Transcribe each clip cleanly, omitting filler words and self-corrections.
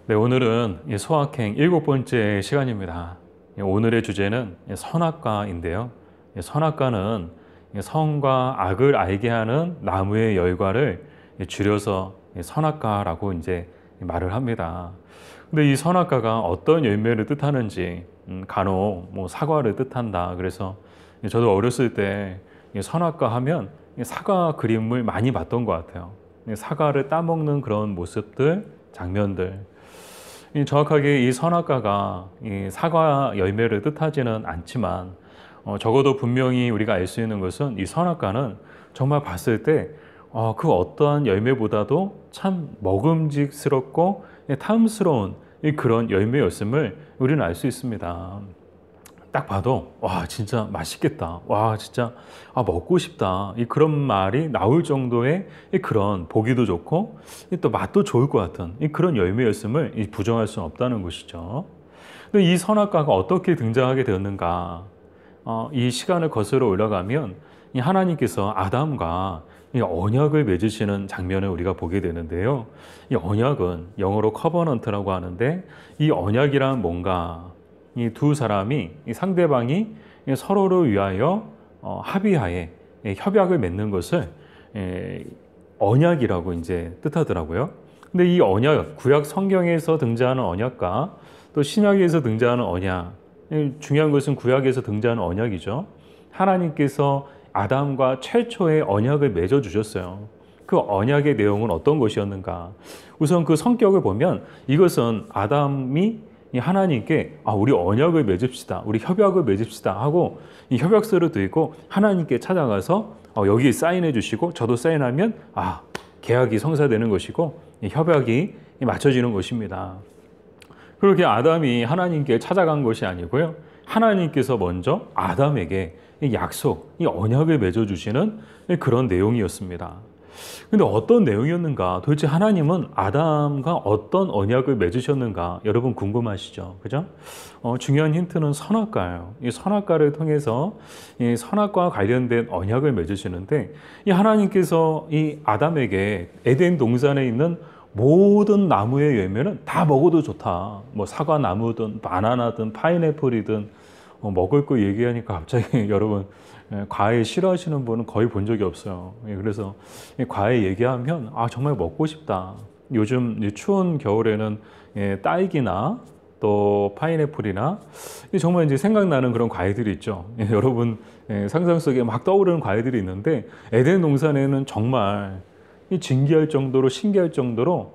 네, 오늘은 소확행 7번째 시간입니다. 오늘의 주제는 선악과인데요. 선악과는 선과 악을 알게 하는 나무의 열과를 줄여서 선악과라고 이제 말을 합니다. 근데 이 선악과가 어떤 열매를 뜻하는지 간혹 뭐 사과를 뜻한다. 그래서 저도 어렸을 때 선악과 하면 사과 그림을 많이 봤던 것 같아요. 사과를 따먹는 그런 모습들, 장면들. 정확하게 이 선악과가 이 사과 열매를 뜻하지는 않지만 적어도 분명히 우리가 알 수 있는 것은 이 선악과는 정말 봤을 때 그 어떠한 열매보다도 참 먹음직스럽고 탐스러운 그런 열매였음을 우리는 알 수 있습니다. 딱 봐도 와 진짜 맛있겠다. 와 진짜 먹고 싶다. 그런 말이 나올 정도의 그런 보기도 좋고 또 맛도 좋을 것 같은 그런 열매였음을 부정할 수는 없다는 것이죠. 근데 이 선악과가 어떻게 등장하게 되었는가? 이 시간을 거슬러 올라가면 이 하나님께서 아담과 이 언약을 맺으시는 장면을 우리가 보게 되는데요. 이 언약은 영어로 커버넌트라고 하는데 이 언약이란 뭔가? 이 두 사람이 이 상대방이 서로를 위하여 합의하에 협약을 맺는 것을 언약이라고 이제 뜻하더라고요. 근데 이 언약, 구약 성경에서 등장하는 언약과 또 신약에서 등장하는 언약, 중요한 것은 구약에서 등장하는 언약이죠. 하나님께서 아담과 최초의 언약을 맺어 주셨어요. 그 언약의 내용은 어떤 것이었는가? 우선 그 성격을 보면 이것은 아담이 이 하나님께 우리 언약을 맺읍시다. 우리 협약을 맺읍시다 하고 이 협약서를 들고 하나님께 찾아가서 여기에 사인해 주시고 저도 사인하면 계약이 성사되는 것이고 이 협약이 맞춰지는 것입니다. 그렇게 아담이 하나님께 찾아간 것이 아니고요. 하나님께서 먼저 아담에게 이 약속, 이 언약을 맺어 주시는 그런 내용이었습니다. 근데 어떤 내용이었는가? 도대체 하나님은 아담과 어떤 언약을 맺으셨는가? 여러분 궁금하시죠? 그죠? 중요한 힌트는 선악과예요. 이 선악과를 통해서 이 선악과와 관련된 언약을 맺으시는데 이 하나님께서 이 아담에게 에덴 동산에 있는 모든 나무의 열매는 다 먹어도 좋다. 뭐 사과나무든 바나나든 파인애플이든 먹을 거 얘기하니까 갑자기 여러분 과일 싫어하시는 분은 거의 본 적이 없어요. 그래서 과일 얘기하면 정말 먹고 싶다. 요즘 추운 겨울에는 딸기나 또 파인애플이나 정말 이제 생각나는 그런 과일들이 있죠. 여러분 상상 속에 막 떠오르는 과일들이 있는데 에덴 동산에는 정말 진기할 정도로 신기할 정도로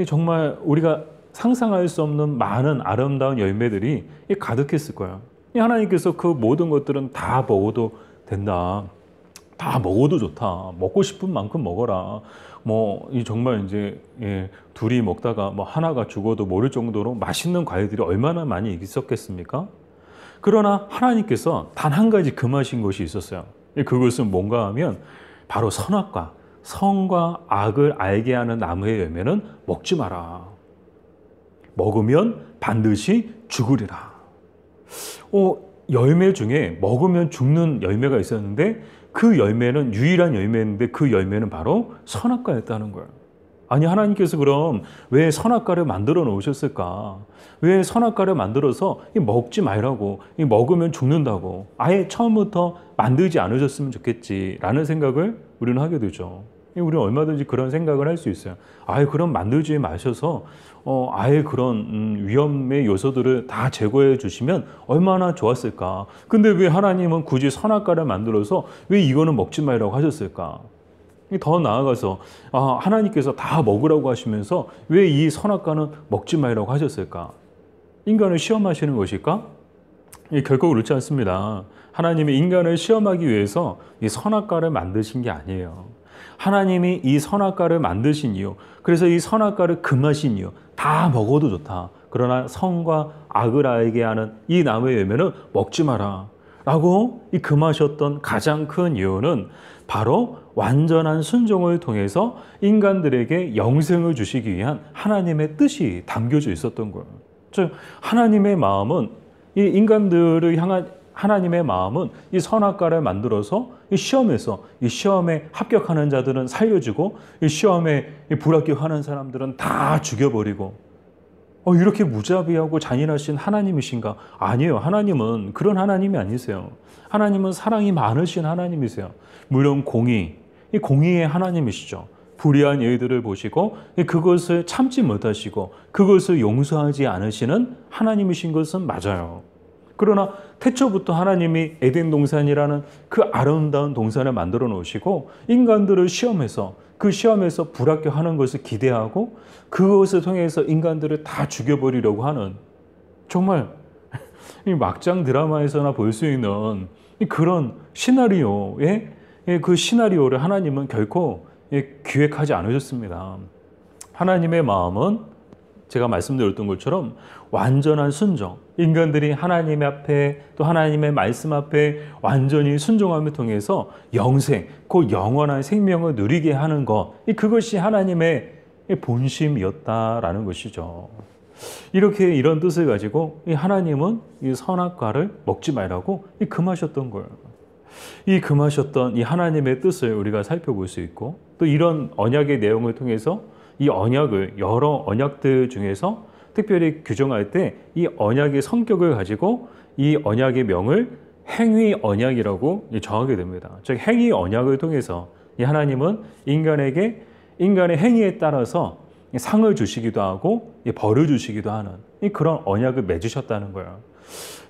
정말 우리가 상상할 수 없는 많은 아름다운 열매들이 가득했을 거예요. 하나님께서 그 모든 것들은 다 먹어도 된다. 다 먹어도 좋다. 먹고 싶은 만큼 먹어라. 정말 이제 둘이 먹다가 하나가 죽어도 모를 정도로 맛있는 과일들이 얼마나 많이 있었겠습니까? 그러나 하나님께서 단 한 가지 금하신 것이 있었어요. 그것은 뭔가 하면 바로 선악과, 선과 악을 알게 하는 나무의 열매는 먹지 마라. 먹으면 반드시 죽으리라. 열매 중에 먹으면 죽는 열매가 있었는데 그 열매는 유일한 열매였는데 그 열매는 바로 선악과였다는 거예요. 아니 하나님께서 그럼 왜 선악과를 만들어 놓으셨을까? 왜 선악과를 만들어서 먹지 말라고 먹으면 죽는다고 아예 처음부터 만들지 않으셨으면 좋겠지라는 생각을 우리는 하게 되죠. 우리는 얼마든지 그런 생각을 할 수 있어요. 그럼 만들지 마셔서 아예 그런 위험의 요소들을 다 제거해 주시면 얼마나 좋았을까. 근데 왜 하나님은 굳이 선악과를 만들어서 왜 이거는 먹지 말라고 하셨을까? 더 나아가서 하나님께서 다 먹으라고 하시면서 왜 이 선악과는 먹지 말라고 하셨을까? 인간을 시험하시는 것일까? 결코 그렇지 않습니다. 하나님이 인간을 시험하기 위해서 이 선악과를 만드신 게 아니에요. 하나님이 이 선악과를 만드신 이유, 그래서 이 선악과를 금하신 이유, 다 먹어도 좋다. 그러나 선과 악을 알게 하는 이 나무의 열매는 먹지 마라. 라고 이 금하셨던 가장 큰 이유는 바로 완전한 순종을 통해서 인간들에게 영생을 주시기 위한 하나님의 뜻이 담겨져 있었던 거예요. 즉, 하나님의 마음은 이 인간들을 향한 하나님의 마음은 이 선악과를 만들어서 이 시험에서 이 시험에 합격하는 자들은 살려주고 이 시험에 불합격하는 사람들은 다 죽여버리고 이렇게 무자비하고 잔인하신 하나님이신가? 아니에요. 하나님은 그런 하나님이 아니세요. 하나님은 사랑이 많으신 하나님이세요. 물론 이 공의의 하나님이시죠. 불의한 이들을 보시고 그것을 참지 못하시고 그것을 용서하지 않으시는 하나님이신 것은 맞아요. 그러나 태초부터 하나님이 에덴 동산이라는 그 아름다운 동산을 만들어 놓으시고 인간들을 시험해서 그 시험에서 불합격하는 것을 기대하고 그것을 통해서 인간들을 다 죽여버리려고 하는 정말 이 막장 드라마에서나 볼 수 있는 그런 시나리오의 그 시나리오를 하나님은 결코 기획하지 않으셨습니다. 하나님의 마음은 제가 말씀드렸던 것처럼 완전한 순종, 인간들이 하나님 앞에 또 하나님의 말씀 앞에 완전히 순종함을 통해서 영생, 그 영원한 생명을 누리게 하는 것, 그것이 하나님의 본심이었다라는 것이죠. 이렇게 이런 뜻을 가지고 하나님은 이 선악과를 먹지 말라고 금하셨던 거예요. 이 금하셨던 이 하나님의 뜻을 우리가 살펴볼 수 있고 또 이런 언약의 내용을 통해서 이 언약을 여러 언약들 중에서 특별히 규정할 때 이 언약의 성격을 가지고 이 언약의 명을 행위 언약이라고 정하게 됩니다. 즉 행위 언약을 통해서 이 하나님은 인간에게 인간의 행위에 따라서 상을 주시기도 하고 벌을 주시기도 하는 그런 언약을 맺으셨다는 거예요.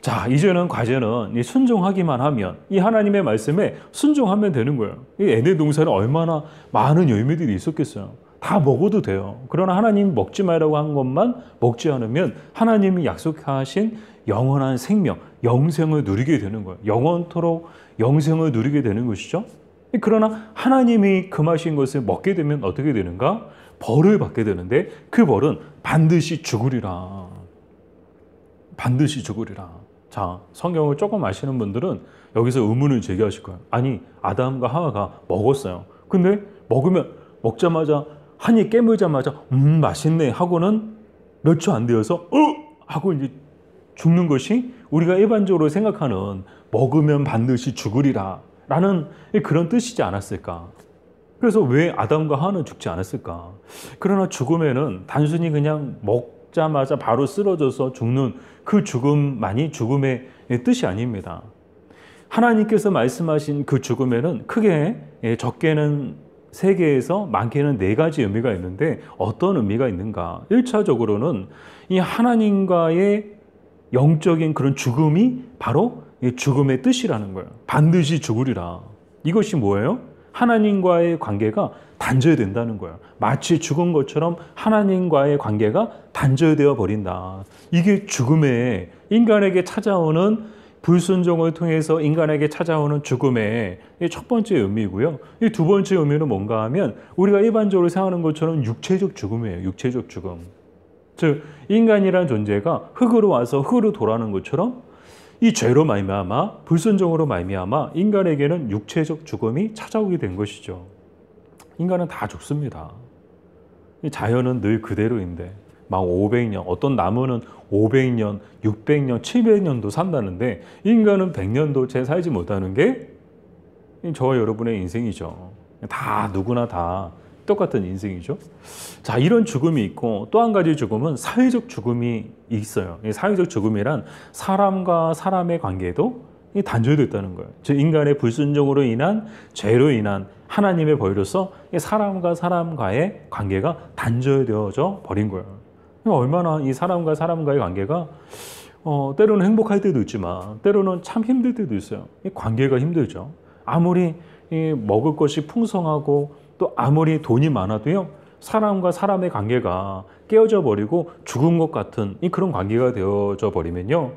자, 이제는 과제는 순종하기만 하면 이 하나님의 말씀에 순종하면 되는 거예요. 이 에덴 동산에 얼마나 많은 열매들이 있었겠어요. 다 먹어도 돼요. 그러나 하나님이 먹지 말라고 한 것만 먹지 않으면 하나님이 약속하신 영원한 생명, 영생을 누리게 되는 거예요. 영원토록 영생을 누리게 되는 것이죠. 그러나 하나님이 금하신 것을 먹게 되면 어떻게 되는가? 벌을 받게 되는데 그 벌은 반드시 죽으리라. 반드시 죽으리라. 자, 성경을 조금 아시는 분들은 여기서 의문을 제기하실 거예요. 아니, 아담과 하와가 먹었어요. 근데 먹자마자 한 입 깨물자마자 맛있네 하고는 몇 초 안 되어서 하고 이제 죽는 것이 우리가 일반적으로 생각하는 먹으면 반드시 죽으리라 라는 그런 뜻이지 않았을까? 그래서 왜 아담과 하와는 죽지 않았을까? 그러나 죽음에는 단순히 그냥 먹자마자 바로 쓰러져서 죽는 그 죽음만이 죽음의 뜻이 아닙니다. 하나님께서 말씀하신 그 죽음에는 크게 적게는 3개에서 많게는 4가지 의미가 있는데 어떤 의미가 있는가? 1차적으로는 이 하나님과의 영적인 그런 죽음이 바로 죽음의 뜻이라는 거예요. 반드시 죽으리라. 이것이 뭐예요? 하나님과의 관계가 단절된다는 거예요. 마치 죽은 것처럼 하나님과의 관계가 단절되어 버린다. 이게 죽음의 인간에게 찾아오는 불순종을 통해서 인간에게 찾아오는 죽음의 첫 번째 의미이고요. 이 두 번째 의미는 뭔가 하면 우리가 일반적으로 생각하는 것처럼 육체적 죽음이에요. 육체적 죽음. 즉 인간이란 존재가 흙으로 와서 흙으로 돌아가는 것처럼 이 죄로 말미암아 불순종으로 말미암아 인간에게는 육체적 죽음이 찾아오게 된 것이죠. 인간은 다 죽습니다. 이 자연은 늘 그대로인데 막 500년, 어떤 나무는 500년, 600년, 700년도 산다는데 인간은 100년도 채 살지 못하는 게 저와 여러분의 인생이죠. 다 누구나 다 똑같은 인생이죠. 자, 이런 죽음이 있고 또 한 가지 죽음은 사회적 죽음이 있어요. 이 사회적 죽음이란 사람과 사람의 관계도 단절됐다는 거예요. 즉 인간의 불순종으로 인한 죄로 인한 하나님의 벌로서 사람과 사람과의 관계가 단절되어져 버린 거예요. 얼마나 이 사람과 사람과의 관계가 때로는 행복할 때도 있지만 때로는 참 힘들 때도 있어요. 이 관계가 힘들죠. 아무리 먹을 것이 풍성하고 또 아무리 돈이 많아도요, 사람과 사람의 관계가 깨어져 버리고 죽은 것 같은 그런 관계가 되어져 버리면요,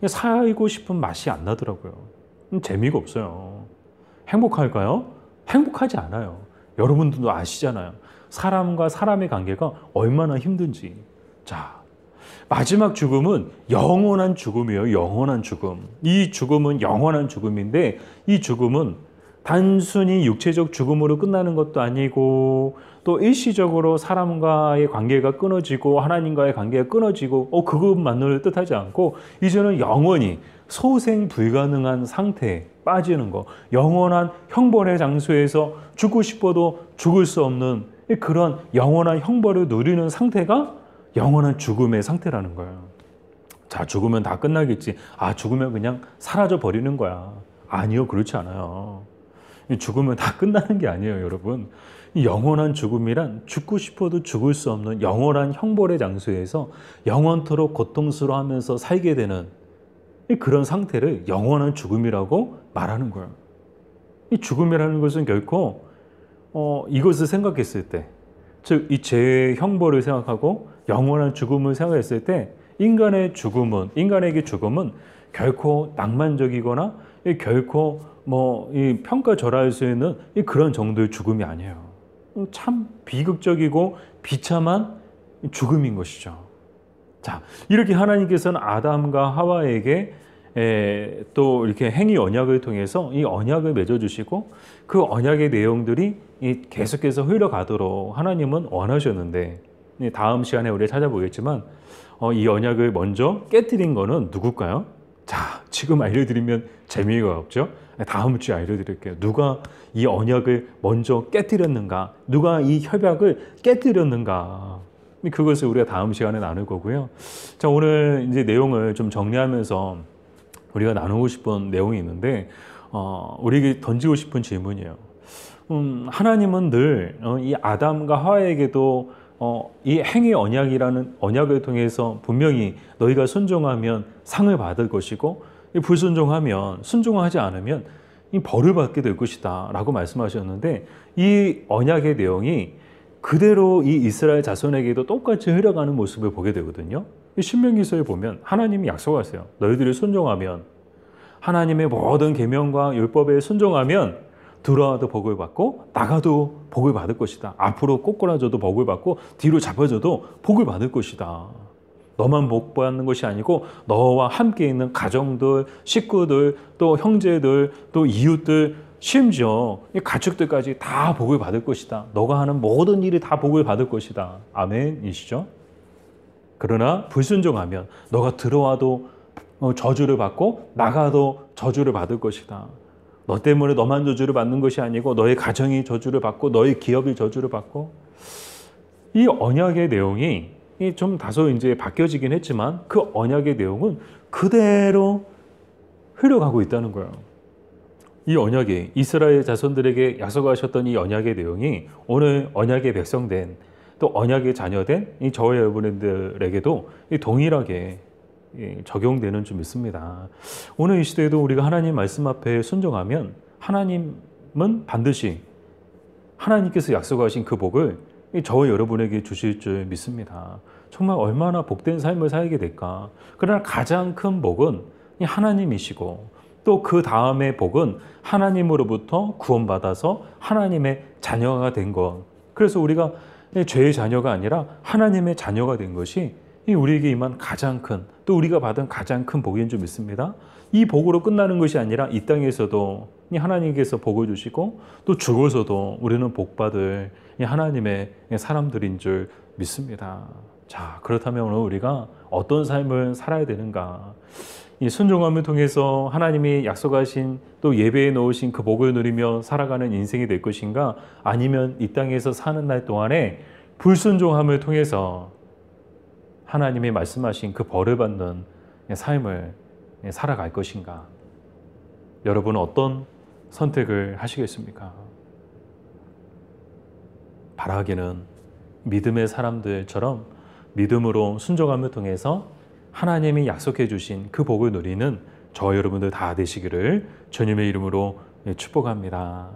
살고 싶은 맛이 안 나더라고요. 재미가 없어요. 행복할까요? 행복하지 않아요. 여러분들도 아시잖아요. 사람과 사람의 관계가 얼마나 힘든지. 자, 마지막 죽음은 영원한 죽음이에요. 영원한 죽음. 이 죽음은 영원한 죽음인데 이 죽음은 단순히 육체적 죽음으로 끝나는 것도 아니고 또 일시적으로 사람과의 관계가 끊어지고 하나님과의 관계가 끊어지고 그것만을 뜻하지 않고 이제는 영원히 소생 불가능한 상태에 빠지는 거, 영원한 형벌의 장소에서 죽고 싶어도 죽을 수 없는 그런 영원한 형벌을 누리는 상태가 영원한 죽음의 상태라는 거예요. 자, 죽으면 다 끝나겠지. 아, 죽으면 그냥 사라져 버리는 거야. 아니요, 그렇지 않아요. 죽으면 다 끝나는 게 아니에요, 여러분. 이 영원한 죽음이란 죽고 싶어도 죽을 수 없는 영원한 형벌의 장소에서 영원토록 고통스러워하면서 살게 되는 그런 상태를 영원한 죽음이라고 말하는 거예요. 이 죽음이라는 것은 결코 이것을 생각했을 때, 즉 이 죄의 형벌을 생각하고 영원한 죽음을 생각했을 때 인간에게 죽음은 결코 낭만적이거나 결코 이 평가절하할 수 있는 그런 정도의 죽음이 아니에요. 참 비극적이고 비참한 죽음인 것이죠. 자, 이렇게 하나님께서는 아담과 하와에게 또 이렇게 행위 언약을 통해서 이 언약을 맺어주시고 그 언약의 내용들이 계속해서 흘러가도록 하나님은 원하셨는데, 다음 시간에 우리가 찾아보겠지만 이 언약을 먼저 깨뜨린 거는 누굴까요? 자, 지금 알려드리면 재미가 없죠? 다음 주에 알려드릴게요. 누가 이 언약을 먼저 깨뜨렸는가? 누가 이 협약을 깨뜨렸는가? 그것을 우리가 다음 시간에 나눌 거고요. 자, 오늘 이제 내용을 좀 정리하면서 우리가 나누고 싶은 내용이 있는데, 우리에게 던지고 싶은 질문이에요. 하나님은 늘 이 아담과 하와에게도 이 행위 언약이라는 언약을 통해서 분명히 너희가 순종하면 상을 받을 것이고 불순종하면, 순종하지 않으면 이 벌을 받게 될 것이다 라고 말씀하셨는데, 이 언약의 내용이 그대로 이 이스라엘 자손에게도 똑같이 흘러가는 모습을 보게 되거든요. 신명기서에 보면 하나님이 약속하세요. 너희들이 순종하면, 하나님의 모든 계명과 율법에 순종하면 들어와도 복을 받고 나가도 복을 받을 것이다. 앞으로 꼬꾸라져도 복을 받고 뒤로 잡아져도 복을 받을 것이다. 너만 복 받는 것이 아니고 너와 함께 있는 가정들, 식구들, 또 형제들, 또 이웃들, 심지어 가축들까지 다 복을 받을 것이다. 너가 하는 모든 일이 다 복을 받을 것이다. 아멘이시죠? 그러나 불순종하면 너가 들어와도 저주를 받고 나가도 저주를 받을 것이다. 너 때문에 너만 저주를 받는 것이 아니고 너의 가정이 저주를 받고 너의 기업이 저주를 받고, 이 언약의 내용이 좀 다소 이제 바뀌어지긴 했지만 그 언약의 내용은 그대로 흘러가고 있다는 거예요. 이 언약이 이스라엘 자손들에게 약속하셨던 이 언약의 내용이 오늘 언약의 백성된, 또 언약의 자녀된 이 저와 여러분들에게도 동일하게 적용되는 줄 믿습니다. 오늘 이 시대에도 우리가 하나님 말씀 앞에 순종하면 하나님은 반드시 하나님께서 약속하신 그 복을 저와 여러분에게 주실 줄 믿습니다. 정말 얼마나 복된 삶을 살게 될까. 그러나 가장 큰 복은 하나님이시고, 또 그 다음의 복은 하나님으로부터 구원받아서 하나님의 자녀가 된 것. 그래서 우리가 죄의 자녀가 아니라 하나님의 자녀가 된 것이 우리에게 임한 가장 큰, 또 우리가 받은 가장 큰 복인 줄 믿습니다. 이 복으로 끝나는 것이 아니라 이 땅에서도 하나님께서 복을 주시고 또 죽어서도 우리는 복받을 하나님의 사람들인 줄 믿습니다. 자, 그렇다면 오늘 우리가 어떤 삶을 살아야 되는가? 이 순종함을 통해서 하나님이 약속하신, 또 예배해 놓으신 그 복을 누리며 살아가는 인생이 될 것인가? 아니면 이 땅에서 사는 날 동안에 불순종함을 통해서 하나님이 말씀하신 그 벌을 받는 삶을 살아갈 것인가? 여러분은 어떤 선택을 하시겠습니까? 바라기는 믿음의 사람들처럼 믿음으로 순종함을 통해서 하나님이 약속해 주신 그 복을 누리는 저와 여러분들 다 되시기를 주님의 이름으로 축복합니다.